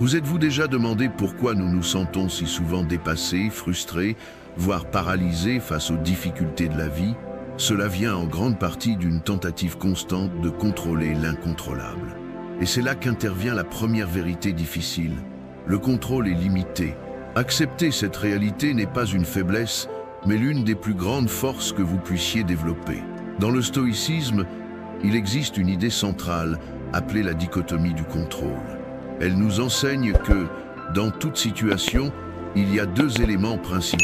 Vous êtes-vous déjà demandé pourquoi nous nous sentons si souvent dépassés, frustrés, voire paralysés face aux difficultés de la vie? Cela vient en grande partie d'une tentative constante de contrôler l'incontrôlable. Et c'est là qu'intervient la première vérité difficile. Le contrôle est limité. Accepter cette réalité n'est pas une faiblesse, mais l'une des plus grandes forces que vous puissiez développer. Dans le stoïcisme, il existe une idée centrale, appelée la dichotomie du contrôle. Elle nous enseigne que, dans toute situation, il y a deux éléments principaux.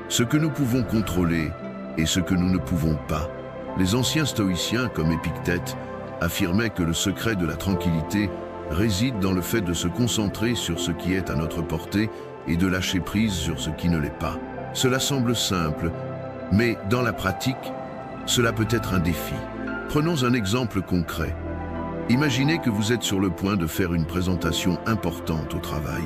Ce que nous pouvons contrôler et ce que nous ne pouvons pas. Les anciens stoïciens, comme Épictète, affirmaient que le secret de la tranquillité réside dans le fait de se concentrer sur ce qui est à notre portée et de lâcher prise sur ce qui ne l'est pas. Cela semble simple, mais dans la pratique, cela peut être un défi. Prenons un exemple concret. Imaginez que vous êtes sur le point de faire une présentation importante au travail.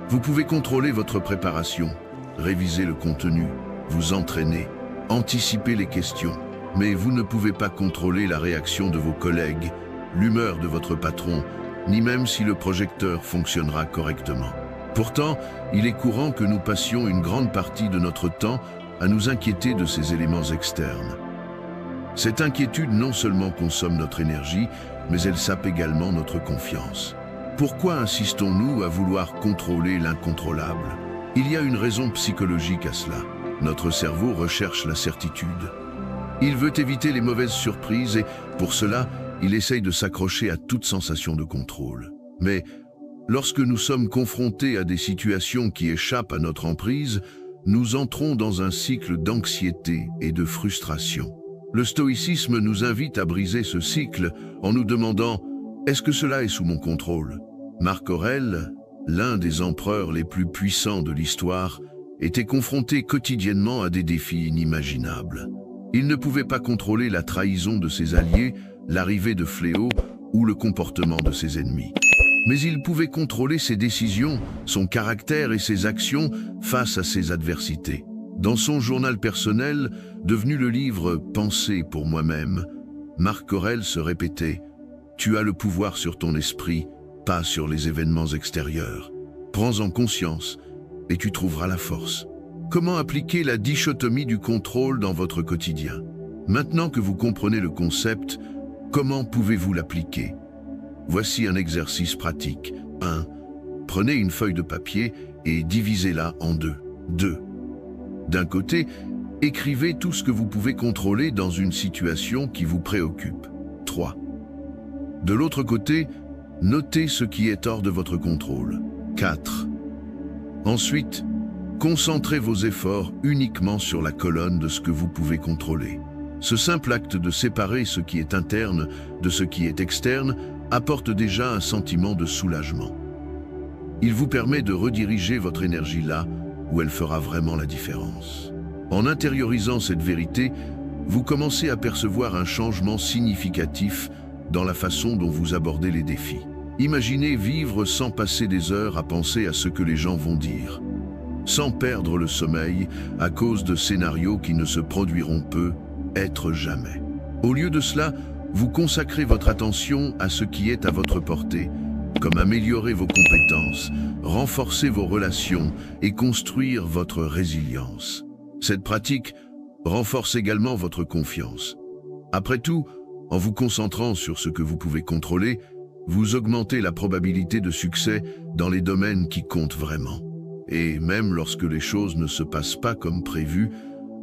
Vous pouvez contrôler votre préparation, réviser le contenu, vous entraîner, anticiper les questions. Mais vous ne pouvez pas contrôler la réaction de vos collègues, l'humeur de votre patron, ni même si le projecteur fonctionnera correctement. Pourtant, il est courant que nous passions une grande partie de notre temps à nous inquiéter de ces éléments externes. Cette inquiétude non seulement consomme notre énergie, mais elle sape également notre confiance. Pourquoi insistons-nous à vouloir contrôler l'incontrôlable? Il y a une raison psychologique à cela. Notre cerveau recherche la certitude. Il veut éviter les mauvaises surprises et, pour cela, il essaye de s'accrocher à toute sensation de contrôle. Mais, lorsque nous sommes confrontés à des situations qui échappent à notre emprise, nous entrons dans un cycle d'anxiété et de frustration. Le stoïcisme nous invite à briser ce cycle en nous demandant « Est-ce que cela est sous mon contrôle ?» Marc Aurèle, l'un des empereurs les plus puissants de l'histoire, était confronté quotidiennement à des défis inimaginables. Il ne pouvait pas contrôler la trahison de ses alliés, l'arrivée de fléaux ou le comportement de ses ennemis. Mais il pouvait contrôler ses décisions, son caractère et ses actions face à ses adversités. Dans son journal personnel, devenu le livre « Penser pour moi-même », Marc Aurèle se répétait « Tu as le pouvoir sur ton esprit, pas sur les événements extérieurs. Prends-en conscience et tu trouveras la force. » Comment appliquer la dichotomie du contrôle dans votre quotidien? Maintenant que vous comprenez le concept, comment pouvez-vous l'appliquer? Voici un exercice pratique. 1. Prenez une feuille de papier et divisez-la en deux. 2. D'un côté, écrivez tout ce que vous pouvez contrôler dans une situation qui vous préoccupe. 3. De l'autre côté, notez ce qui est hors de votre contrôle. 4. Ensuite, concentrez vos efforts uniquement sur la colonne de ce que vous pouvez contrôler. Ce simple acte de séparer ce qui est interne de ce qui est externe apporte déjà un sentiment de soulagement. Il vous permet de rediriger votre énergie là où elle fera vraiment la différence. En intériorisant cette vérité, vous commencez à percevoir un changement significatif dans la façon dont vous abordez les défis. Imaginez vivre sans passer des heures à penser à ce que les gens vont dire, sans perdre le sommeil à cause de scénarios qui ne se produiront peu, être jamais. Au lieu de cela, vous consacrez votre attention à ce qui est à votre portée, comme améliorer vos compétences, renforcer vos relations et construire votre résilience. Cette pratique renforce également votre confiance. Après tout, en vous concentrant sur ce que vous pouvez contrôler, vous augmentez la probabilité de succès dans les domaines qui comptent vraiment. Et même lorsque les choses ne se passent pas comme prévu,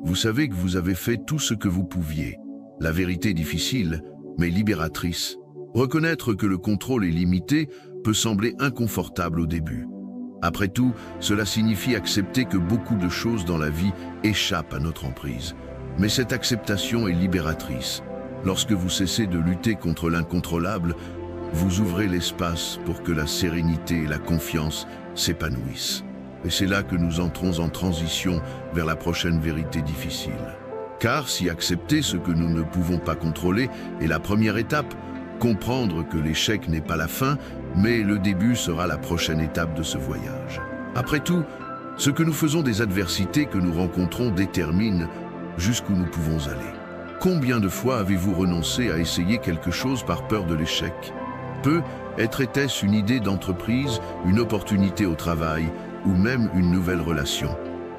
vous savez que vous avez fait tout ce que vous pouviez. La vérité difficile, mais libératrice. Reconnaître que le contrôle est limité peut sembler inconfortable au début. Après tout, cela signifie accepter que beaucoup de choses dans la vie échappent à notre emprise. Mais cette acceptation est libératrice. Lorsque vous cessez de lutter contre l'incontrôlable, vous ouvrez l'espace pour que la sérénité et la confiance s'épanouissent. Et c'est là que nous entrons en transition vers la prochaine vérité difficile. Car si accepter ce que nous ne pouvons pas contrôler est la première étape, comprendre que l'échec n'est pas la fin, mais le début sera la prochaine étape de ce voyage. Après tout, ce que nous faisons des adversités que nous rencontrons détermine jusqu'où nous pouvons aller. Combien de fois avez-vous renoncé à essayer quelque chose par peur de l'échec? Peu, Était-ce une idée d'entreprise, une opportunité au travail ou même une nouvelle relation?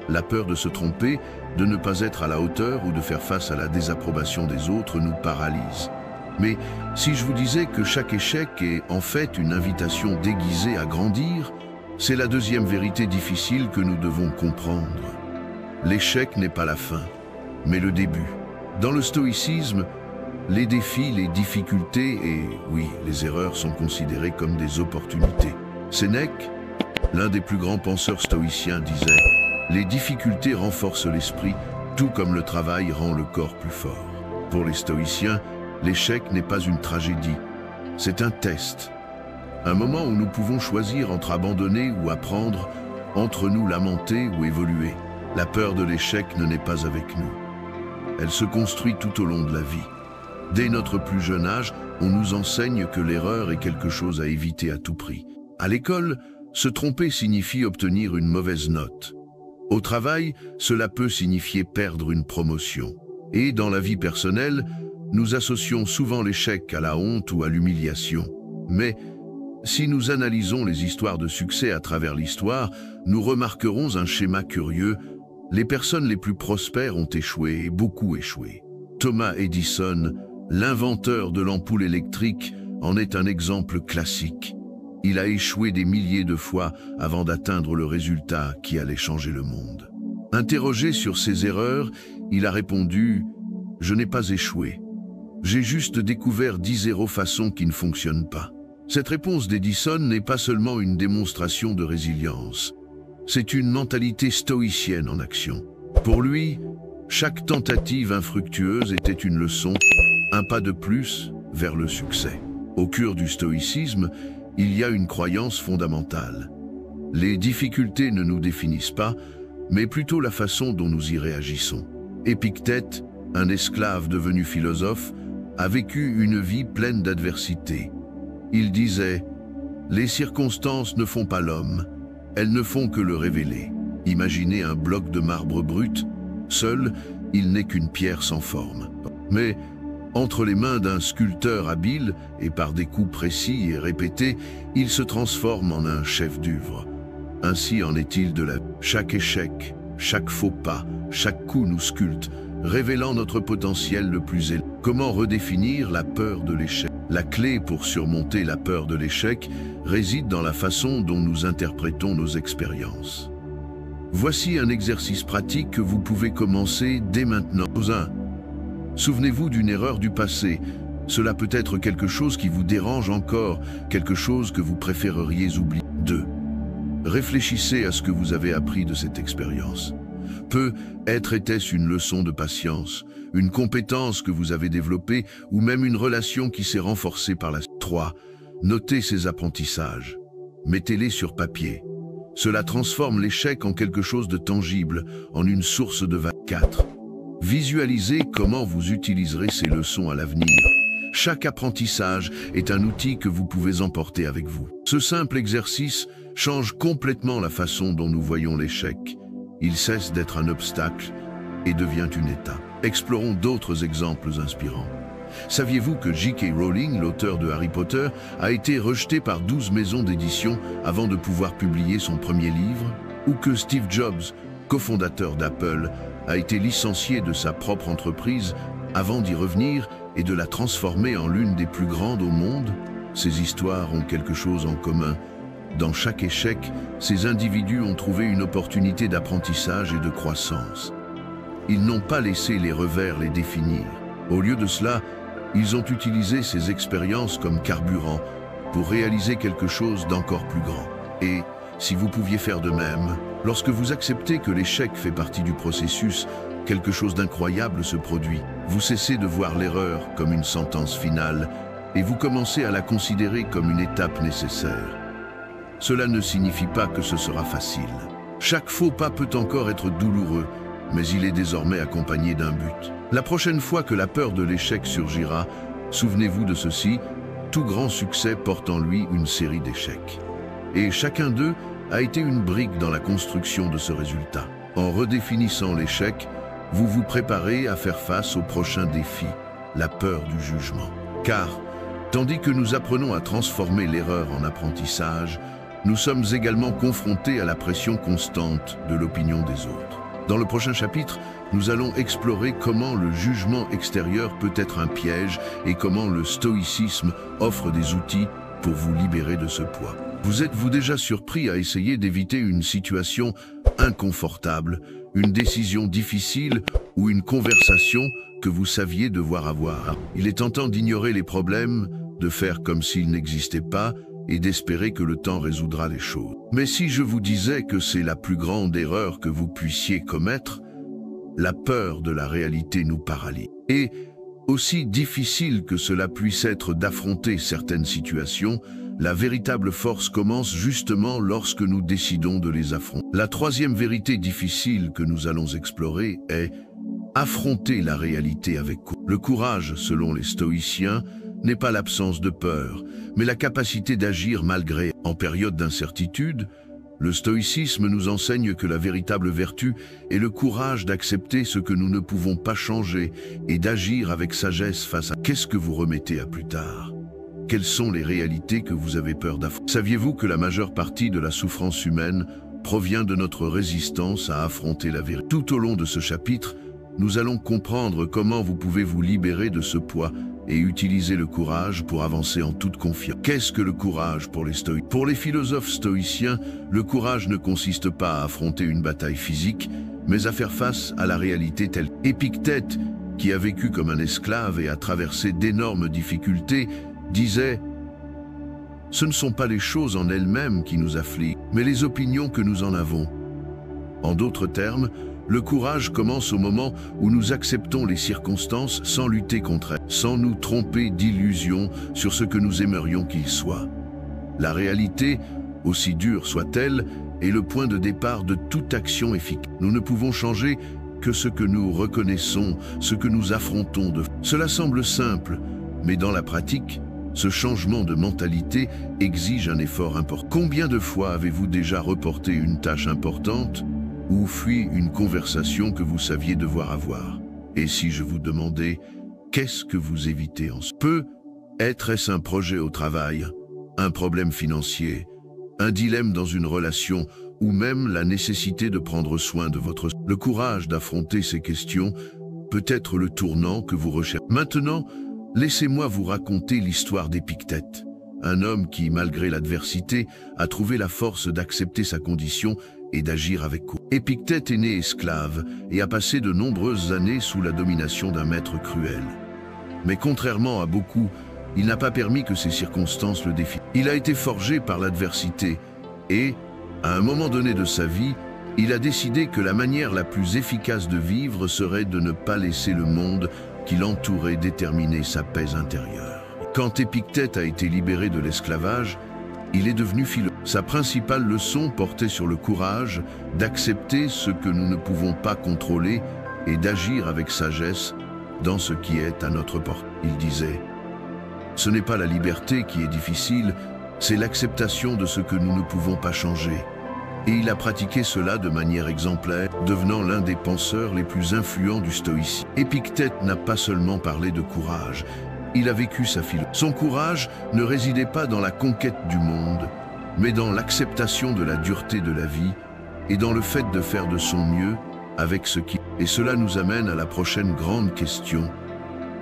La peur de se tromper, de ne pas être à la hauteur ou de faire face à la désapprobation des autres nous paralyse. Mais si je vous disais que chaque échec est en fait une invitation déguisée à grandir, c'est la deuxième vérité difficile que nous devons comprendre. L'échec n'est pas la fin, mais le début. Dans le stoïcisme, les défis, les difficultés et, oui, les erreurs sont considérées comme des opportunités. Sénèque, l'un des plus grands penseurs stoïciens, disait « Les difficultés renforcent l'esprit, tout comme le travail rend le corps plus fort. » Pour les stoïciens, l'échec n'est pas une tragédie, c'est un test. Un moment où nous pouvons choisir entre abandonner ou apprendre, entre nous lamenter ou évoluer. La peur de l'échec ne naît pas avec nous. Elle se construit tout au long de la vie. Dès notre plus jeune âge, on nous enseigne que l'erreur est quelque chose à éviter à tout prix. À l'école, se tromper signifie obtenir une mauvaise note. Au travail, cela peut signifier perdre une promotion. Et dans la vie personnelle, nous associons souvent l'échec à la honte ou à l'humiliation. Mais si nous analysons les histoires de succès à travers l'histoire, nous remarquerons un schéma curieux. Les personnes les plus prospères ont échoué et beaucoup échoué. Thomas Edison, l'inventeur de l'ampoule électrique, en est un exemple classique. Il a échoué des milliers de fois avant d'atteindre le résultat qui allait changer le monde. Interrogé sur ses erreurs, il a répondu « Je n'ai pas échoué. J'ai juste découvert 10 façons qui ne fonctionnent pas. » Cette réponse d'Edison n'est pas seulement une démonstration de résilience. C'est une mentalité stoïcienne en action. Pour lui, chaque tentative infructueuse était une leçon, un pas de plus vers le succès. Au cœur du stoïcisme, il y a une croyance fondamentale. Les difficultés ne nous définissent pas, mais plutôt la façon dont nous y réagissons. Épictète, un esclave devenu philosophe, a vécu une vie pleine d'adversité. Il disait « Les circonstances ne font pas l'homme, elles ne font que le révéler. Imaginez un bloc de marbre brut, seul, il n'est qu'une pierre sans forme. Mais entre les mains d'un sculpteur habile et par des coups précis et répétés, il se transforme en un chef d'œuvre. Ainsi en est-il de la vie. Chaque échec, chaque faux pas, chaque coup nous sculpte, révélant notre potentiel le plus élevé. Comment redéfinir la peur de l'échec? La clé pour surmonter la peur de l'échec réside dans la façon dont nous interprétons nos expériences. Voici un exercice pratique que vous pouvez commencer dès maintenant. 1. Souvenez-vous d'une erreur du passé. Cela peut être quelque chose qui vous dérange encore, quelque chose que vous préféreriez oublier. 2. Réfléchissez à ce que vous avez appris de cette expérience. Était-ce une leçon de patience, une compétence que vous avez développée ou même une relation qui s'est renforcée par la... 3. Notez ces apprentissages. Mettez-les sur papier. Cela transforme l'échec en quelque chose de tangible, en une source de valeur. 4. Visualisez comment vous utiliserez ces leçons à l'avenir. Chaque apprentissage est un outil que vous pouvez emporter avec vous. Ce simple exercice change complètement la façon dont nous voyons l'échec. Il cesse d'être un obstacle et devient une étape. Explorons d'autres exemples inspirants. Saviez-vous que J.K. Rowling, l'auteur de Harry Potter, a été rejeté par 12 maisons d'édition avant de pouvoir publier son premier livre? Ou que Steve Jobs, cofondateur d'Apple, a été licencié de sa propre entreprise avant d'y revenir et de la transformer en l'une des plus grandes au monde? Ces histoires ont quelque chose en commun. Dans chaque échec, ces individus ont trouvé une opportunité d'apprentissage et de croissance. Ils n'ont pas laissé les revers les définir. Au lieu de cela, ils ont utilisé ces expériences comme carburant pour réaliser quelque chose d'encore plus grand. Et si vous pouviez faire de même, lorsque vous acceptez que l'échec fait partie du processus, quelque chose d'incroyable se produit. Vous cessez de voir l'erreur comme une sentence finale et vous commencez à la considérer comme une étape nécessaire. Cela ne signifie pas que ce sera facile. Chaque faux pas peut encore être douloureux, mais il est désormais accompagné d'un but. La prochaine fois que la peur de l'échec surgira, souvenez-vous de ceci, tout grand succès porte en lui une série d'échecs. Et chacun d'eux a été une brique dans la construction de ce résultat. En redéfinissant l'échec, vous vous préparez à faire face au prochain défi, la peur du jugement. Car Tandis que nous apprenons à transformer l'erreur en apprentissage, nous sommes également confrontés à la pression constante de l'opinion des autres. Dans le prochain chapitre, nous allons explorer comment le jugement extérieur peut être un piège et comment le stoïcisme offre des outils pour vous libérer de ce poids. Vous êtes-vous déjà surpris à essayer d'éviter une situation inconfortable, une décision difficile ou une conversation que vous saviez devoir avoir? Il est tentant d'ignorer les problèmes, de faire comme s'ils n'existaient pas et d'espérer que le temps résoudra les choses. Mais si je vous disais que c'est la plus grande erreur que vous puissiez commettre, la peur de la réalité nous paralyse. Et aussi difficile que cela puisse être d'affronter certaines situations, la véritable force commence justement lorsque nous décidons de les affronter. La troisième vérité difficile que nous allons explorer est affronter la réalité avec courage. Le courage, selon les stoïciens, n'est pas l'absence de peur, mais la capacité d'agir malgré. En période d'incertitude, le stoïcisme nous enseigne que la véritable vertu est le courage d'accepter ce que nous ne pouvons pas changer et d'agir avec sagesse face à. Qu'est-ce que vous remettez à plus tard? Quelles sont les réalités que vous avez peur d'affronter? Saviez-vous que la majeure partie de la souffrance humaine provient de notre résistance à affronter la vérité? Tout au long de ce chapitre, nous allons comprendre comment vous pouvez vous libérer de ce poids et utiliser le courage pour avancer en toute confiance. Qu'est-ce que le courage pour les stoïciens? Pour les philosophes stoïciens, le courage ne consiste pas à affronter une bataille physique, mais à faire face à la réalité telle. Épictète, qui a vécu comme un esclave et a traversé d'énormes difficultés, disait « Ce ne sont pas les choses en elles-mêmes qui nous affligent, mais les opinions que nous en avons. » En d'autres termes, le courage commence au moment où nous acceptons les circonstances sans lutter contre elles, sans nous tromper d'illusions sur ce que nous aimerions qu'il soit. La réalité, aussi dure soit-elle, est le point de départ de toute action efficace. Nous ne pouvons changer que ce que nous reconnaissons, ce que nous affrontons de. Cela semble simple, mais dans la pratique, ce changement de mentalité exige un effort important. Combien de fois avez-vous déjà reporté une tâche importante ou fui une conversation que vous saviez devoir avoir? Et si je vous demandais, qu'est-ce que vous évitez en ce Est-ce un projet au travail, un problème financier, un dilemme dans une relation ou même la nécessité de prendre soin de votre. Le courage d'affronter ces questions peut être le tournant que vous recherchez. Maintenant, laissez-moi vous raconter l'histoire d'Épictète, un homme qui, malgré l'adversité, a trouvé la force d'accepter sa condition et d'agir avec courage. Épictète est né esclave et a passé de nombreuses années sous la domination d'un maître cruel. Mais contrairement à beaucoup, il n'a pas permis que ces circonstances le défient. Il a été forgé par l'adversité et, à un moment donné de sa vie, il a décidé que la manière la plus efficace de vivre serait de ne pas laisser le monde qui l'entourait déterminer sa paix intérieure. Quand Épictète a été libéré de l'esclavage, il est devenu philosophe. Sa principale leçon portait sur le courage d'accepter ce que nous ne pouvons pas contrôler et d'agir avec sagesse dans ce qui est à notre portée. Il disait « Ce n'est pas la liberté qui est difficile, c'est l'acceptation de ce que nous ne pouvons pas changer. » Et il a pratiqué cela de manière exemplaire, devenant l'un des penseurs les plus influents du stoïcisme. Épictète n'a pas seulement parlé de courage, il a vécu sa philosophie. Son courage ne résidait pas dans la conquête du monde, mais dans l'acceptation de la dureté de la vie et dans le fait de faire de son mieux avec ce qui. Et cela nous amène à la prochaine grande question.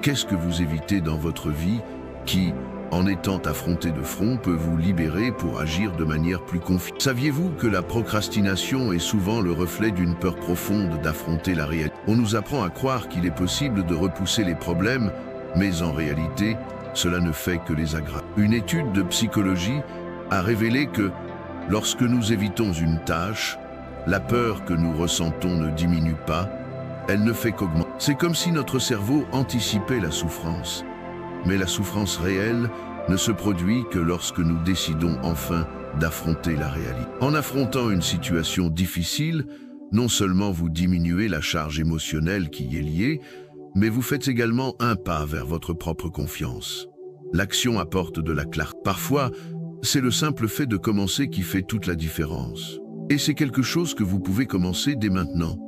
Qu'est-ce que vous évitez dans votre vie qui, en étant affronté de front, peut vous libérer pour agir de manière plus confiante? Saviez-vous que la procrastination est souvent le reflet d'une peur profonde d'affronter la réalité? On nous apprend à croire qu'il est possible de repousser les problèmes, mais en réalité, cela ne fait que les aggraver. Une étude de psychologie a révélé que, lorsque nous évitons une tâche, la peur que nous ressentons ne diminue pas, elle ne fait qu'augmenter. C'est comme si notre cerveau anticipait la souffrance. Mais la souffrance réelle ne se produit que lorsque nous décidons enfin d'affronter la réalité. En affrontant une situation difficile, non seulement vous diminuez la charge émotionnelle qui y est liée, mais vous faites également un pas vers votre propre confiance. L'action apporte de la clarté. Parfois, c'est le simple fait de commencer qui fait toute la différence. Et c'est quelque chose que vous pouvez commencer dès maintenant.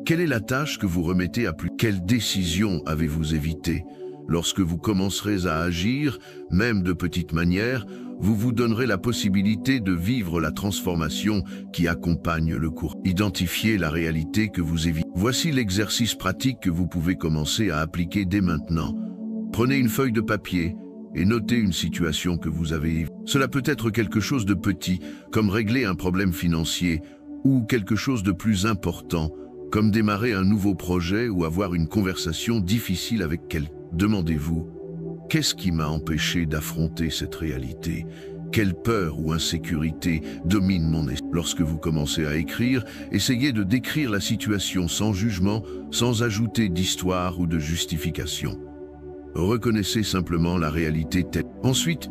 Quelle est la tâche que vous remettez à plus? Quelle décision avez-vous évité? lorsque vous commencerez à agir, même de petite manière, vous vous donnerez la possibilité de vivre la transformation qui accompagne le cours. Identifiez la réalité que vous évitez. Voici l'exercice pratique que vous pouvez commencer à appliquer dès maintenant. Prenez une feuille de papier et notez une situation que vous avez évitée. Cela peut être quelque chose de petit, comme régler un problème financier, ou quelque chose de plus important, comme démarrer un nouveau projet ou avoir une conversation difficile avec quelqu'un. Demandez-vous, qu'est-ce qui m'a empêché d'affronter cette réalité? Quelle peur ou insécurité domine mon esprit? Lorsque vous commencez à écrire, essayez de décrire la situation sans jugement, sans ajouter d'histoire ou de justification. Reconnaissez simplement la réalité telle. Ensuite,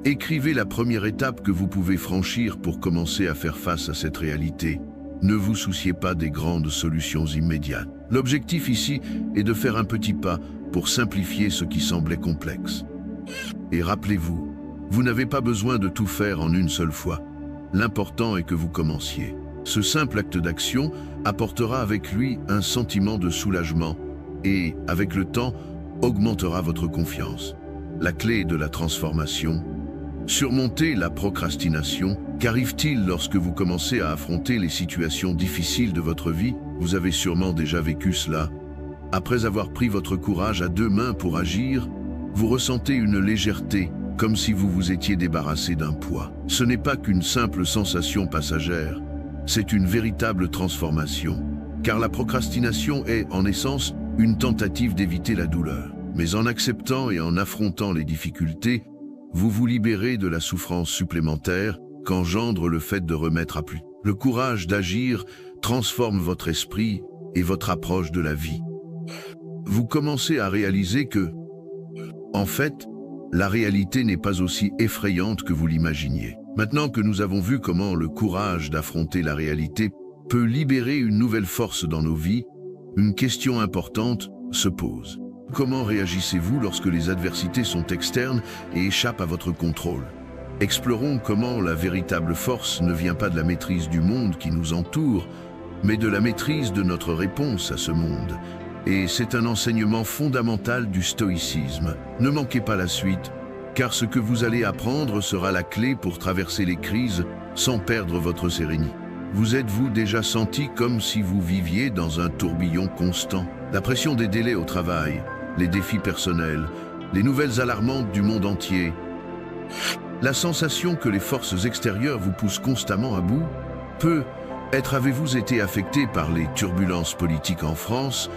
écrivez la première étape que vous pouvez franchir pour commencer à faire face à cette réalité. Ne vous souciez pas des grandes solutions immédiates. L'objectif ici est de faire un petit pas pour simplifier ce qui semblait complexe. Et rappelez-vous, vous n'avez pas besoin de tout faire en une seule fois. L'important est que vous commenciez. Ce simple acte d'action apportera avec lui un sentiment de soulagement et, avec le temps, augmentera votre confiance. La clé de la transformation. Surmonter la procrastination. Qu'arrive-t-il lorsque vous commencez à affronter les situations difficiles de votre vie? Vous avez sûrement déjà vécu cela. Après avoir pris votre courage à deux mains pour agir, vous ressentez une légèreté, comme si vous vous étiez débarrassé d'un poids. Ce n'est pas qu'une simple sensation passagère, c'est une véritable transformation. Car la procrastination est, en essence, une tentative d'éviter la douleur. Mais en acceptant et en affrontant les difficultés, vous vous libérez de la souffrance supplémentaire qu'engendre le fait de remettre à plus. Le courage d'agir transforme votre esprit et votre approche de la vie. Vous commencez à réaliser que, en fait, la réalité n'est pas aussi effrayante que vous l'imaginiez. Maintenant que nous avons vu comment le courage d'affronter la réalité peut libérer une nouvelle force dans nos vies, une question importante se pose. Comment réagissez-vous lorsque les adversités sont externes et échappent à votre contrôle? Explorons comment la véritable force ne vient pas de la maîtrise du monde qui nous entoure, mais de la maîtrise de notre réponse à ce monde. Et c'est un enseignement fondamental du stoïcisme. Ne manquez pas la suite, car ce que vous allez apprendre sera la clé pour traverser les crises sans perdre votre sérénité. Vous êtes-vous déjà senti comme si vous viviez dans un tourbillon constant? La pression des délais au travail, les défis personnels, les nouvelles alarmantes du monde entier. La sensation que les forces extérieures vous poussent constamment à bout? Peut-être avez-vous été affecté par les turbulences politiques en France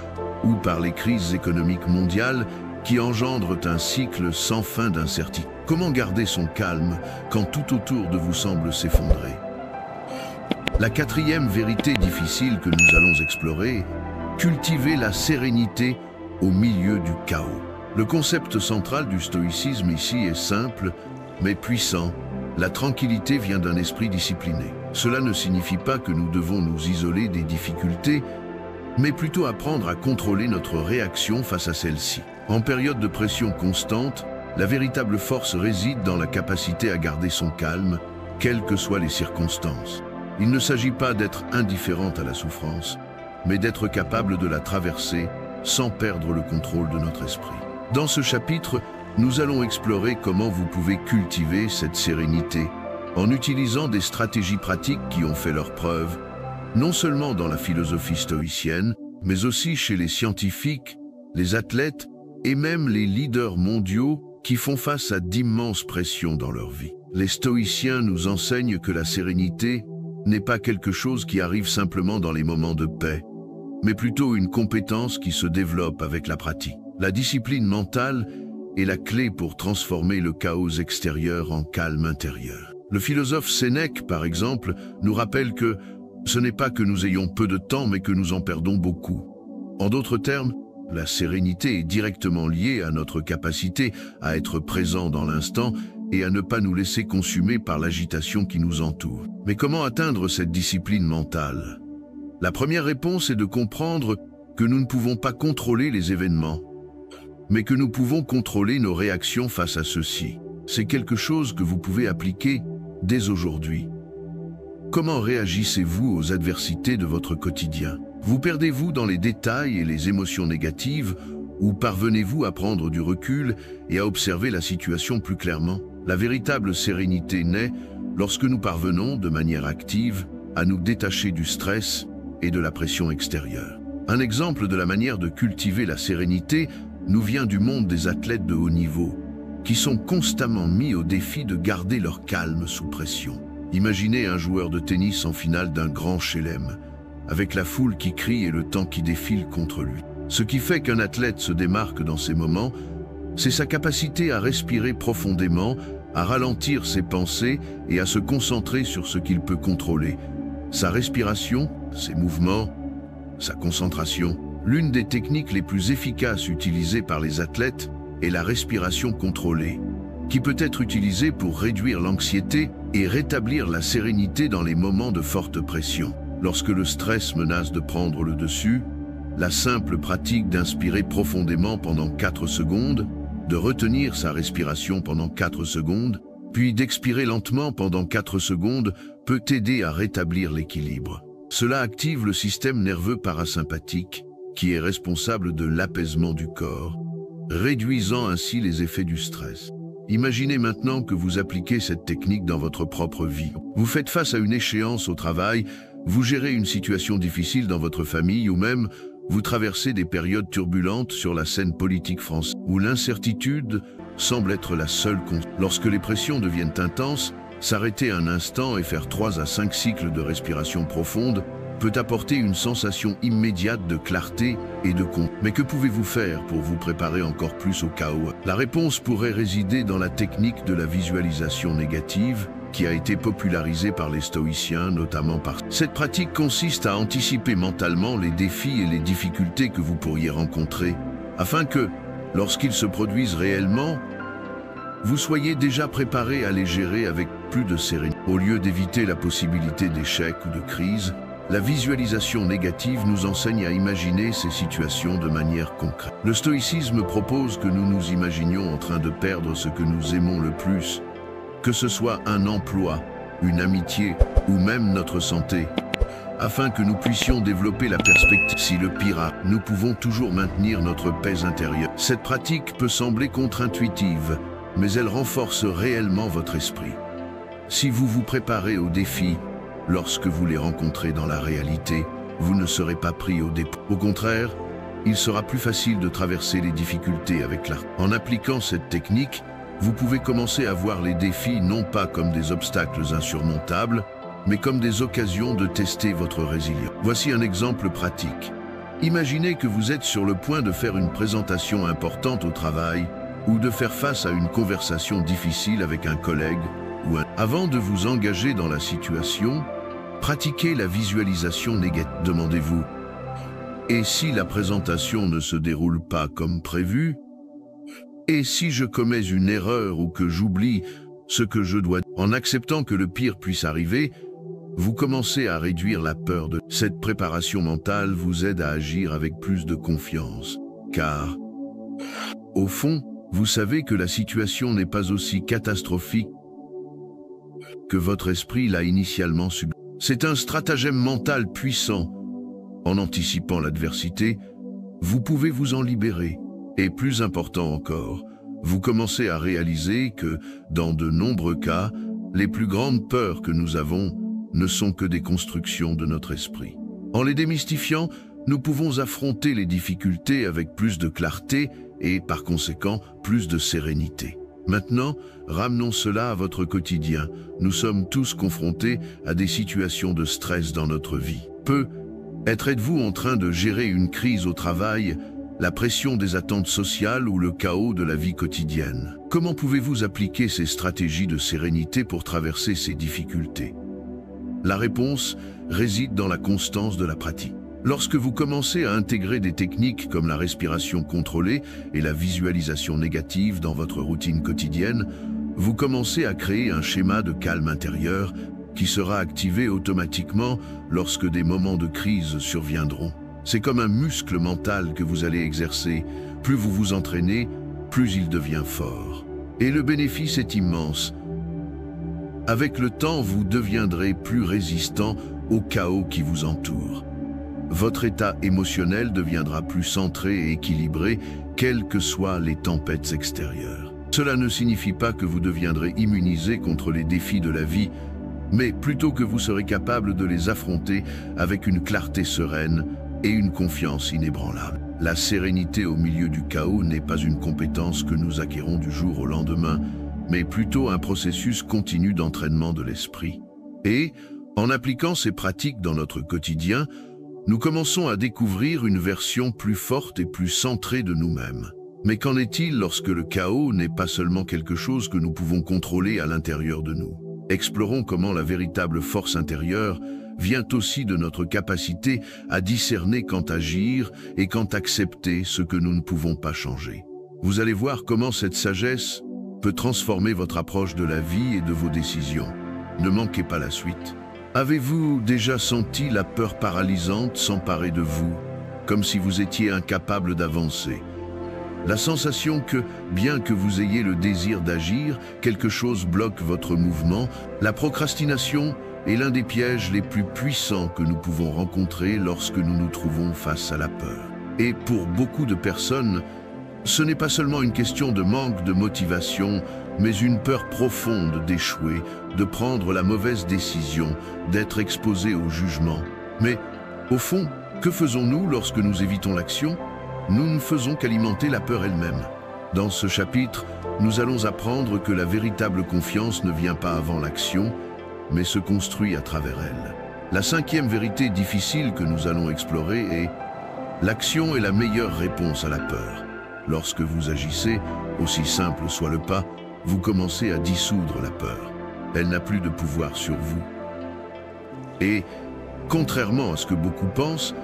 ou par les crises économiques mondiales qui engendrent un cycle sans fin d'incertitude. Comment garder son calme quand tout autour de vous semble s'effondrer? La quatrième vérité difficile que nous allons explorer, cultiver la sérénité au milieu du chaos. Le concept central du stoïcisme ici est simple, mais puissant. La tranquillité vient d'un esprit discipliné. Cela ne signifie pas que nous devons nous isoler des difficultés, mais plutôt apprendre à contrôler notre réaction face à celles-ci. En période de pression constante, la véritable force réside dans la capacité à garder son calme, quelles que soient les circonstances. Il ne s'agit pas d'être indifférente à la souffrance, mais d'être capable de la traverser sans perdre le contrôle de notre esprit. Dans ce chapitre, nous allons explorer comment vous pouvez cultiver cette sérénité en utilisant des stratégies pratiques qui ont fait leurs preuves, non seulement dans la philosophie stoïcienne, mais aussi chez les scientifiques, les athlètes et même les leaders mondiaux qui font face à d'immenses pressions dans leur vie. Les stoïciens nous enseignent que la sérénité n'est pas quelque chose qui arrive simplement dans les moments de paix, mais plutôt une compétence qui se développe avec la pratique. La discipline mentale est la clé pour transformer le chaos extérieur en calme intérieur. Le philosophe Sénèque, par exemple, nous rappelle que ce n'est pas que nous ayons peu de temps, mais que nous en perdons beaucoup. En d'autres termes, la sérénité est directement liée à notre capacité à être présent dans l'instant et à ne pas nous laisser consumer par l'agitation qui nous entoure. Mais comment atteindre cette discipline mentale? La première réponse est de comprendre que nous ne pouvons pas contrôler les événements, mais que nous pouvons contrôler nos réactions face à ceux-ci. C'est quelque chose que vous pouvez appliquer dès aujourd'hui. Comment réagissez-vous aux adversités de votre quotidien? Vous perdez-vous dans les détails et les émotions négatives Ou parvenez-vous à prendre du recul et à observer la situation plus clairement? La véritable sérénité naît lorsque nous parvenons, de manière active, à nous détacher du stress et de la pression extérieure. Un exemple de la manière de cultiver la sérénité nous vient du monde des athlètes de haut niveau, qui sont constamment mis au défi de garder leur calme sous pression. Imaginez un joueur de tennis en finale d'un grand chelem, avec la foule qui crie et le temps qui défile contre lui. Ce qui fait qu'un athlète se démarque dans ces moments, c'est sa capacité à respirer profondément, à ralentir ses pensées et à se concentrer sur ce qu'il peut contrôler. Sa respiration, ses mouvements, sa concentration. L'une des techniques les plus efficaces utilisées par les athlètes est la respiration contrôlée, qui peut être utilisée pour réduire l'anxiété et rétablir la sérénité dans les moments de forte pression. Lorsque le stress menace de prendre le dessus, la simple pratique d'inspirer profondément pendant 4 secondes, de retenir sa respiration pendant 4 secondes, puis d'expirer lentement pendant 4 secondes peut aider à rétablir l'équilibre. Cela active le système nerveux parasympathique, qui est responsable de l'apaisement du corps, réduisant ainsi les effets du stress. Imaginez maintenant que vous appliquez cette technique dans votre propre vie. Vous faites face à une échéance au travail, vous gérez une situation difficile dans votre famille ou même vous traversez des périodes turbulentes sur la scène politique française, où l'incertitude semble être la seule constante. Lorsque les pressions deviennent intenses, s'arrêter un instant et faire 3 à 5 cycles de respiration profonde peut apporter une sensation immédiate de clarté et de contrôle. Mais que pouvez-vous faire pour vous préparer encore plus au chaos? La réponse pourrait résider dans la technique de la visualisation négative, qui a été popularisée par les stoïciens, notamment par... Cette pratique consiste à anticiper mentalement les défis et les difficultés que vous pourriez rencontrer, afin que, lorsqu'ils se produisent réellement, vous soyez déjà préparé à les gérer avec plus de sérénité. Au lieu d'éviter la possibilité d'échec ou de crise, la visualisation négative nous enseigne à imaginer ces situations de manière concrète. Le stoïcisme propose que nous nous imaginions en train de perdre ce que nous aimons le plus, que ce soit un emploi, une amitié ou même notre santé, afin que nous puissions développer la perspective. Si le pire arrive, nous pouvons toujours maintenir notre paix intérieure. Cette pratique peut sembler contre-intuitive, mais elle renforce réellement votre esprit. Si vous vous préparez aux défis, lorsque vous les rencontrez dans la réalité, vous ne serez pas pris au dépourvu. Au contraire, il sera plus facile de traverser les difficultés avec l'art. En appliquant cette technique, vous pouvez commencer à voir les défis non pas comme des obstacles insurmontables, mais comme des occasions de tester votre résilience. Voici un exemple pratique. Imaginez que vous êtes sur le point de faire une présentation importante au travail ou de faire face à une conversation difficile avec un collègue ou un... Avant de vous engager dans la situation, pratiquez la visualisation négative. Demandez-vous, et si la présentation ne se déroule pas comme prévu? Et si je commets une erreur ou que j'oublie ce que je dois? En acceptant que le pire puisse arriver, vous commencez à réduire la peur de... Cette préparation mentale vous aide à agir avec plus de confiance, car, au fond, vous savez que la situation n'est pas aussi catastrophique que votre esprit l'a initialement subi. C'est un stratagème mental puissant. En anticipant l'adversité, vous pouvez vous en libérer. Et plus important encore, vous commencez à réaliser que, dans de nombreux cas, les plus grandes peurs que nous avons ne sont que des constructions de notre esprit. En les démystifiant, nous pouvons affronter les difficultés avec plus de clarté et, par conséquent, plus de sérénité. Maintenant, ramenons cela à votre quotidien. Nous sommes tous confrontés à des situations de stress dans notre vie. Êtes-vous en train de gérer une crise au travail, la pression des attentes sociales ou le chaos de la vie quotidienne? Comment pouvez-vous appliquer ces stratégies de sérénité pour traverser ces difficultés? La réponse réside dans la constance de la pratique. Lorsque vous commencez à intégrer des techniques comme la respiration contrôlée et la visualisation négative dans votre routine quotidienne, vous commencez à créer un schéma de calme intérieur qui sera activé automatiquement lorsque des moments de crise surviendront. C'est comme un muscle mental que vous allez exercer. Plus vous vous entraînez, plus il devient fort. Et le bénéfice est immense. Avec le temps, vous deviendrez plus résistant au chaos qui vous entoure. votre état émotionnel deviendra plus centré et équilibré, quelles que soient les tempêtes extérieures. Cela ne signifie pas que vous deviendrez immunisé contre les défis de la vie, mais plutôt que vous serez capable de les affronter avec une clarté sereine et une confiance inébranlable. La sérénité au milieu du chaos n'est pas une compétence que nous acquérons du jour au lendemain, mais plutôt un processus continu d'entraînement de l'esprit. Et, en appliquant ces pratiques dans notre quotidien, nous commençons à découvrir une version plus forte et plus centrée de nous-mêmes. Mais qu'en est-il lorsque le chaos n'est pas seulement quelque chose que nous pouvons contrôler à l'intérieur de nous? Explorons comment la véritable force intérieure vient aussi de notre capacité à discerner quand agir et quand accepter ce que nous ne pouvons pas changer. Vous allez voir comment cette sagesse peut transformer votre approche de la vie et de vos décisions. Ne manquez pas la suite. Avez-vous déjà senti la peur paralysante s'emparer de vous, comme si vous étiez incapable d'avancer? La sensation que, bien que vous ayez le désir d'agir, quelque chose bloque votre mouvement. La procrastination est l'un des pièges les plus puissants que nous pouvons rencontrer lorsque nous nous trouvons face à la peur. Et pour beaucoup de personnes, ce n'est pas seulement une question de manque de motivation, mais une peur profonde d'échouer, de prendre la mauvaise décision, d'être exposé au jugement. Mais, au fond, que faisons-nous lorsque nous évitons l'action? Nous ne faisons qu'alimenter la peur elle-même. Dans ce chapitre, nous allons apprendre que la véritable confiance ne vient pas avant l'action, mais se construit à travers elle. La cinquième vérité difficile que nous allons explorer est « L'action est la meilleure réponse à la peur ». Lorsque vous agissez, aussi simple soit le pas, vous commencez à dissoudre la peur. Elle n'a plus de pouvoir sur vous. Et, contrairement à ce que beaucoup pensent,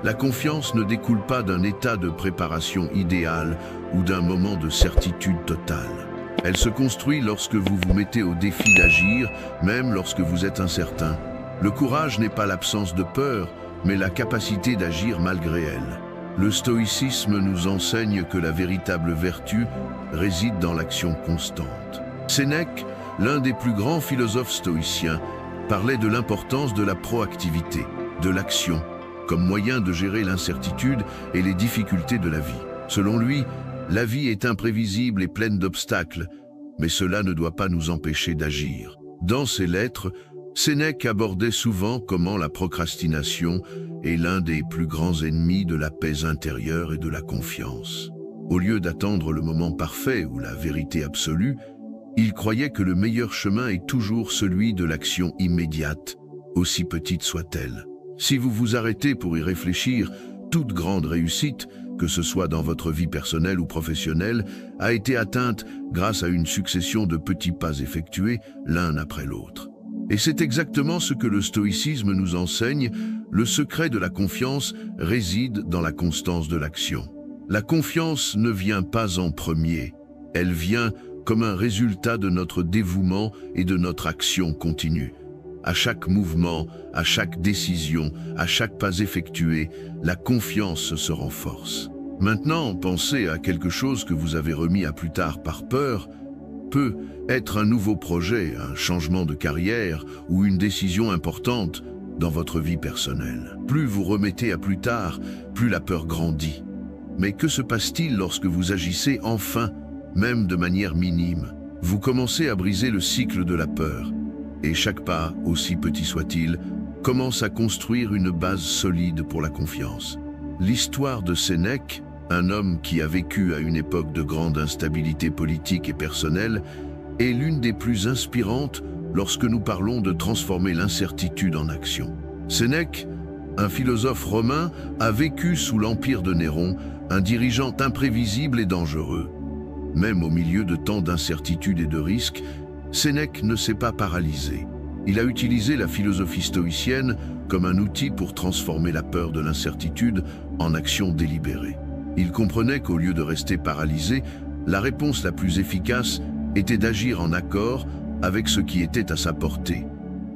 la confiance ne découle pas d'un état de préparation idéal ou d'un moment de certitude totale. Elle se construit lorsque vous vous mettez au défi d'agir, même lorsque vous êtes incertain. Le courage n'est pas l'absence de peur, mais la capacité d'agir malgré elle. Le stoïcisme nous enseigne que la véritable vertu réside dans l'action constante. Sénèque, l'un des plus grands philosophes stoïciens, parlait de l'importance de la proactivité, de l'action, comme moyen de gérer l'incertitude et les difficultés de la vie. Selon lui, la vie est imprévisible et pleine d'obstacles, mais cela ne doit pas nous empêcher d'agir. Dans ses lettres, Sénèque abordait souvent comment la procrastination est l'un des plus grands ennemis de la paix intérieure et de la confiance. Au lieu d'attendre le moment parfait ou la vérité absolue, il croyait que le meilleur chemin est toujours celui de l'action immédiate, aussi petite soit-elle. Si vous vous arrêtez pour y réfléchir, toute grande réussite, que ce soit dans votre vie personnelle ou professionnelle, a été atteinte grâce à une succession de petits pas effectués l'un après l'autre. Et c'est exactement ce que le stoïcisme nous enseigne, le secret de la confiance réside dans la constance de l'action. La confiance ne vient pas en premier, elle vient comme un résultat de notre dévouement et de notre action continue. À chaque mouvement, à chaque décision, à chaque pas effectué, la confiance se renforce. Maintenant, pensez à quelque chose que vous avez remis à plus tard par peur, peut être un nouveau projet, un changement de carrière ou une décision importante dans votre vie personnelle. Plus vous remettez à plus tard, plus la peur grandit. Mais que se passe-t-il lorsque vous agissez enfin, même de manière minime? Vous commencez à briser le cycle de la peur. Et chaque pas, aussi petit soit-il, commence à construire une base solide pour la confiance. L'histoire de Sénèque, un homme qui a vécu à une époque de grande instabilité politique et personnelle, est l'une des plus inspirantes lorsque nous parlons de transformer l'incertitude en action. Sénèque, un philosophe romain, a vécu sous l'empire de Néron, un dirigeant imprévisible et dangereux. Même au milieu de tant d'incertitudes et de risques, Sénèque ne s'est pas paralysé. Il a utilisé la philosophie stoïcienne comme un outil pour transformer la peur de l'incertitude en action délibérée. Il comprenait qu'au lieu de rester paralysé, la réponse la plus efficace était d'agir en accord avec ce qui était à sa portée,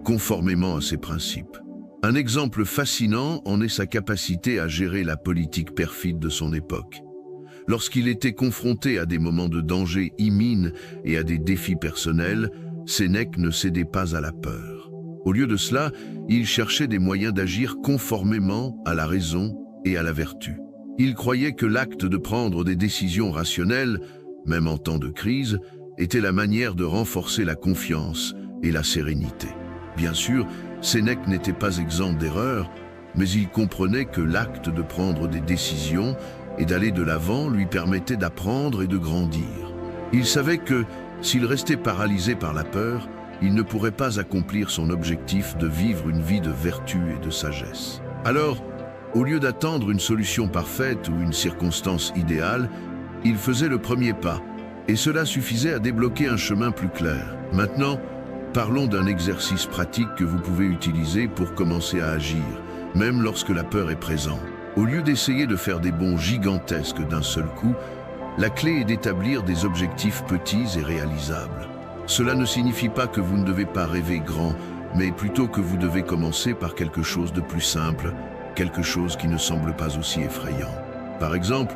conformément à ses principes. Un exemple fascinant en est sa capacité à gérer la politique perfide de son époque. Lorsqu'il était confronté à des moments de danger imminent et à des défis personnels, Sénèque ne cédait pas à la peur. Au lieu de cela, il cherchait des moyens d'agir conformément à la raison et à la vertu. Il croyait que l'acte de prendre des décisions rationnelles, même en temps de crise, était la manière de renforcer la confiance et la sérénité. Bien sûr, Sénèque n'était pas exempt d'erreurs, mais il comprenait que l'acte de prendre des décisions et d'aller de l'avant lui permettait d'apprendre et de grandir. Il savait que, s'il restait paralysé par la peur, il ne pourrait pas accomplir son objectif de vivre une vie de vertu et de sagesse. Alors, au lieu d'attendre une solution parfaite ou une circonstance idéale, il faisait le premier pas, et cela suffisait à débloquer un chemin plus clair. Maintenant, parlons d'un exercice pratique que vous pouvez utiliser pour commencer à agir, même lorsque la peur est présente. Au lieu d'essayer de faire des bonds gigantesques d'un seul coup, la clé est d'établir des objectifs petits et réalisables. Cela ne signifie pas que vous ne devez pas rêver grand, mais plutôt que vous devez commencer par quelque chose de plus simple, quelque chose qui ne semble pas aussi effrayant. Par exemple,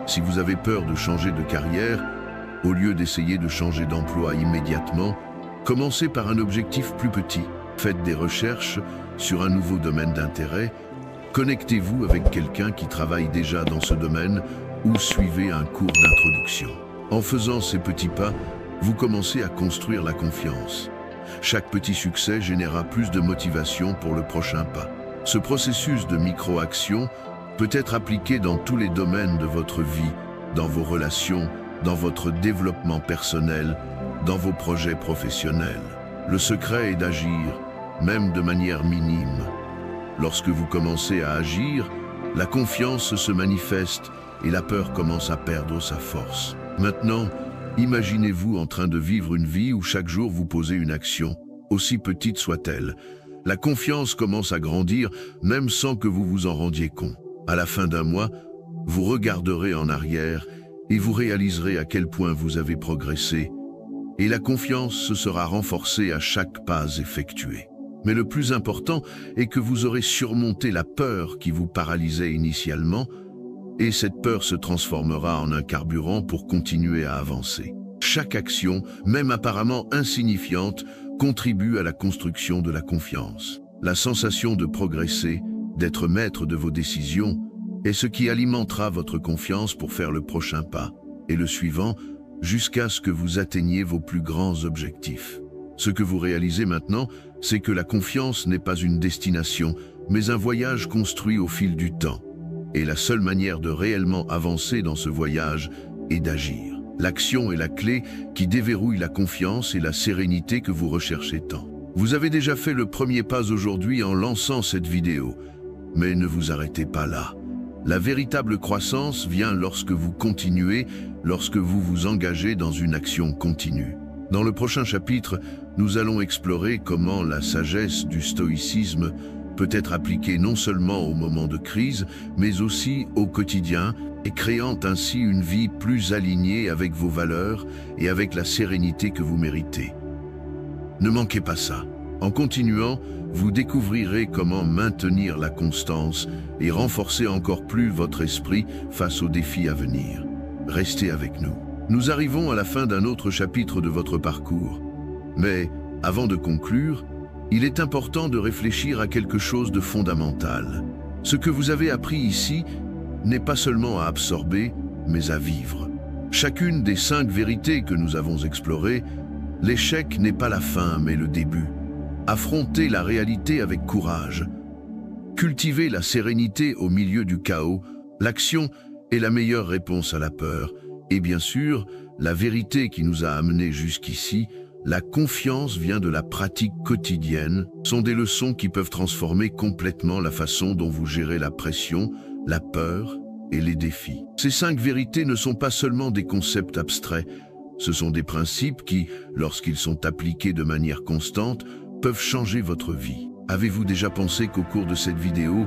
si vous avez peur de changer de carrière, au lieu d'essayer de changer d'emploi immédiatement, commencez par un objectif plus petit. Faites des recherches sur un nouveau domaine d'intérêt, connectez-vous avec quelqu'un qui travaille déjà dans ce domaine ou suivez un cours d'introduction. En faisant ces petits pas, vous commencez à construire la confiance. Chaque petit succès générera plus de motivation pour le prochain pas. Ce processus de micro-action peut être appliqué dans tous les domaines de votre vie, dans vos relations, dans votre développement personnel, dans vos projets professionnels. Le secret est d'agir, même de manière minime. Lorsque vous commencez à agir, la confiance se manifeste et la peur commence à perdre sa force. Maintenant, imaginez-vous en train de vivre une vie où chaque jour vous posez une action, aussi petite soit-elle. La confiance commence à grandir même sans que vous vous en rendiez compte. À la fin d'un mois, vous regarderez en arrière et vous réaliserez à quel point vous avez progressé. Et la confiance se sera renforcée à chaque pas effectué. Mais le plus important est que vous aurez surmonté la peur qui vous paralysait initialement, et cette peur se transformera en un carburant pour continuer à avancer. Chaque action, même apparemment insignifiante, contribue à la construction de la confiance. La sensation de progresser, d'être maître de vos décisions, est ce qui alimentera votre confiance pour faire le prochain pas, et le suivant, jusqu'à ce que vous atteigniez vos plus grands objectifs. Ce que vous réalisez maintenant, c'est que la confiance n'est pas une destination, mais un voyage construit au fil du temps. Et la seule manière de réellement avancer dans ce voyage est d'agir. L'action est la clé qui déverrouille la confiance et la sérénité que vous recherchez tant. Vous avez déjà fait le premier pas aujourd'hui en lançant cette vidéo, mais ne vous arrêtez pas là. La véritable croissance vient lorsque vous continuez, lorsque vous vous engagez dans une action continue. Dans le prochain chapitre, nous allons explorer comment la sagesse du stoïcisme peut être appliquée non seulement au moment de crise, mais aussi au quotidien, et créant ainsi une vie plus alignée avec vos valeurs et avec la sérénité que vous méritez. Ne manquez pas ça. En continuant, vous découvrirez comment maintenir la constance et renforcer encore plus votre esprit face aux défis à venir. Restez avec nous. Nous arrivons à la fin d'un autre chapitre de votre parcours. Mais, avant de conclure, il est important de réfléchir à quelque chose de fondamental. Ce que vous avez appris ici n'est pas seulement à absorber, mais à vivre. Chacune des 5 vérités que nous avons explorées, l'échec n'est pas la fin, mais le début. Affrontez la réalité avec courage. Cultivez la sérénité au milieu du chaos. L'action est la meilleure réponse à la peur. Et bien sûr, la vérité qui nous a amenés jusqu'ici, la confiance vient de la pratique quotidienne, sont des leçons qui peuvent transformer complètement la façon dont vous gérez la pression, la peur et les défis. Ces 5 vérités ne sont pas seulement des concepts abstraits, ce sont des principes qui, lorsqu'ils sont appliqués de manière constante, peuvent changer votre vie. Avez-vous déjà pensé qu'au cours de cette vidéo,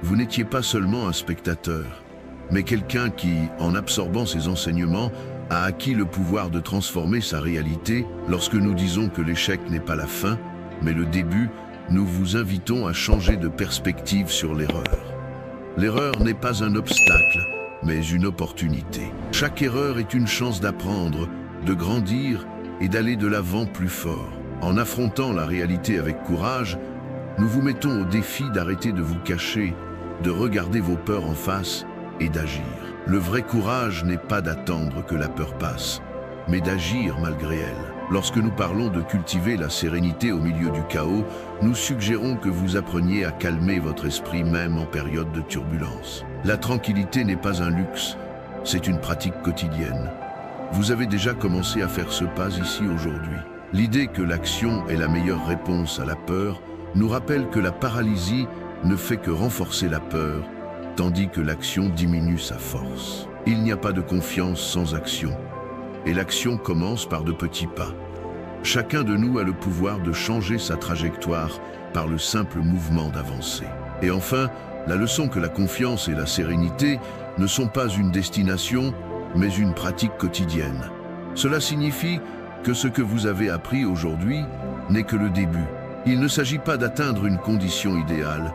vous n'étiez pas seulement un spectateur, mais quelqu'un qui, en absorbant ces enseignements, a acquis le pouvoir de transformer sa réalité? Lorsque nous disons que l'échec n'est pas la fin, mais le début, nous vous invitons à changer de perspective sur l'erreur. L'erreur n'est pas un obstacle, mais une opportunité. Chaque erreur est une chance d'apprendre, de grandir et d'aller de l'avant plus fort. En affrontant la réalité avec courage, nous vous mettons au défi d'arrêter de vous cacher, de regarder vos peurs en face et d'agir. Le vrai courage n'est pas d'attendre que la peur passe, mais d'agir malgré elle. Lorsque nous parlons de cultiver la sérénité au milieu du chaos, nous suggérons que vous appreniez à calmer votre esprit même en période de turbulence. La tranquillité n'est pas un luxe, c'est une pratique quotidienne. Vous avez déjà commencé à faire ce pas ici aujourd'hui. L'idée que l'action est la meilleure réponse à la peur nous rappelle que la paralysie ne fait que renforcer la peur, tandis que l'action diminue sa force. Il n'y a pas de confiance sans action, et l'action commence par de petits pas. Chacun de nous a le pouvoir de changer sa trajectoire par le simple mouvement d'avancer. Et enfin, la leçon que la confiance et la sérénité ne sont pas une destination, mais une pratique quotidienne. Cela signifie que ce que vous avez appris aujourd'hui n'est que le début. Il ne s'agit pas d'atteindre une condition idéale,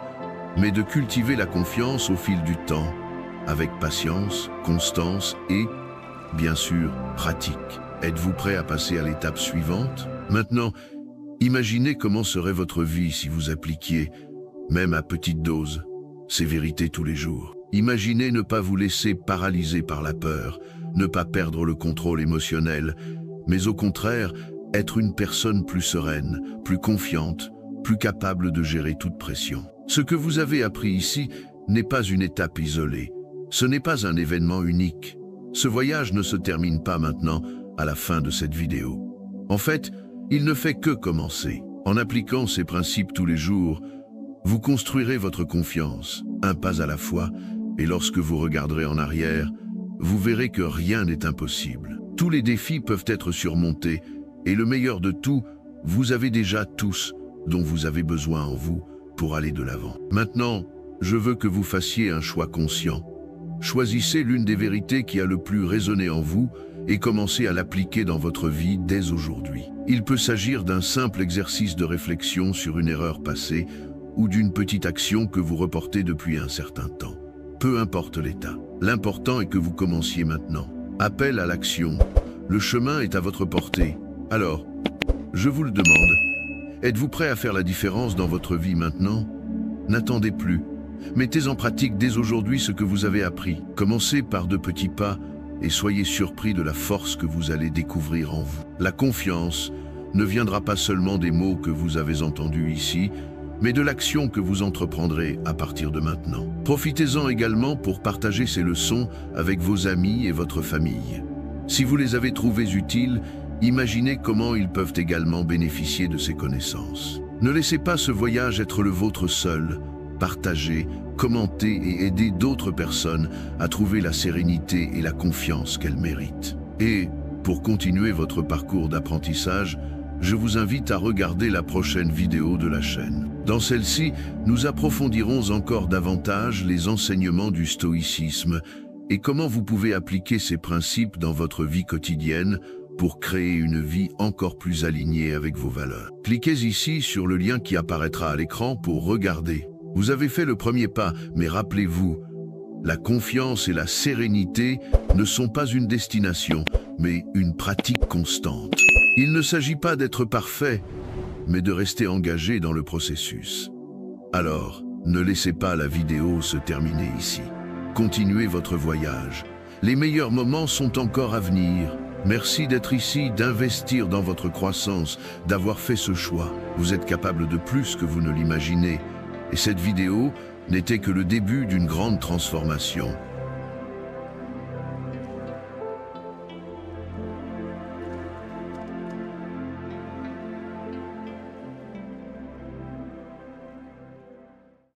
mais de cultiver la confiance au fil du temps, avec patience, constance et, bien sûr, pratique. Êtes-vous prêt à passer à l'étape suivante? Maintenant, imaginez comment serait votre vie si vous appliquiez, même à petite dose, ces vérités tous les jours. Imaginez ne pas vous laisser paralyser par la peur, ne pas perdre le contrôle émotionnel, mais au contraire, être une personne plus sereine, plus confiante, plus capable de gérer toute pression. Ce que vous avez appris ici n'est pas une étape isolée. Ce n'est pas un événement unique. Ce voyage ne se termine pas maintenant, à la fin de cette vidéo. En fait, il ne fait que commencer. En appliquant ces principes tous les jours, vous construirez votre confiance, un pas à la fois, et lorsque vous regarderez en arrière, vous verrez que rien n'est impossible. Tous les défis peuvent être surmontés, et le meilleur de tout, vous avez déjà tous dont vous avez besoin en vous pour aller de l'avant. Maintenant, je veux que vous fassiez un choix conscient. Choisissez l'une des vérités qui a le plus résonné en vous et commencez à l'appliquer dans votre vie dès aujourd'hui. Il peut s'agir d'un simple exercice de réflexion sur une erreur passée ou d'une petite action que vous reportez depuis un certain temps. Peu importe l'état, l'important est que vous commenciez maintenant. Appel à l'action. Le chemin est à votre portée. Alors, je vous le demande, êtes-vous prêt à faire la différence dans votre vie maintenant? N'attendez plus. Mettez en pratique dès aujourd'hui ce que vous avez appris. Commencez par de petits pas et soyez surpris de la force que vous allez découvrir en vous. La confiance ne viendra pas seulement des mots que vous avez entendus ici, mais de l'action que vous entreprendrez à partir de maintenant. Profitez-en également pour partager ces leçons avec vos amis et votre famille. Si vous les avez trouvées utiles, imaginez comment ils peuvent également bénéficier de ces connaissances. Ne laissez pas ce voyage être le vôtre seul. Partagez, commentez et aidez d'autres personnes à trouver la sérénité et la confiance qu'elles méritent. Et, pour continuer votre parcours d'apprentissage, je vous invite à regarder la prochaine vidéo de la chaîne. Dans celle-ci, nous approfondirons encore davantage les enseignements du stoïcisme et comment vous pouvez appliquer ces principes dans votre vie quotidienne pour créer une vie encore plus alignée avec vos valeurs. Cliquez ici sur le lien qui apparaîtra à l'écran pour regarder. Vous avez fait le premier pas, mais rappelez-vous, la confiance et la sérénité ne sont pas une destination, mais une pratique constante. Il ne s'agit pas d'être parfait, mais de rester engagé dans le processus. Alors, ne laissez pas la vidéo se terminer ici. Continuez votre voyage. Les meilleurs moments sont encore à venir. Merci d'être ici, d'investir dans votre croissance, d'avoir fait ce choix. Vous êtes capable de plus que vous ne l'imaginez. Et cette vidéo n'était que le début d'une grande transformation.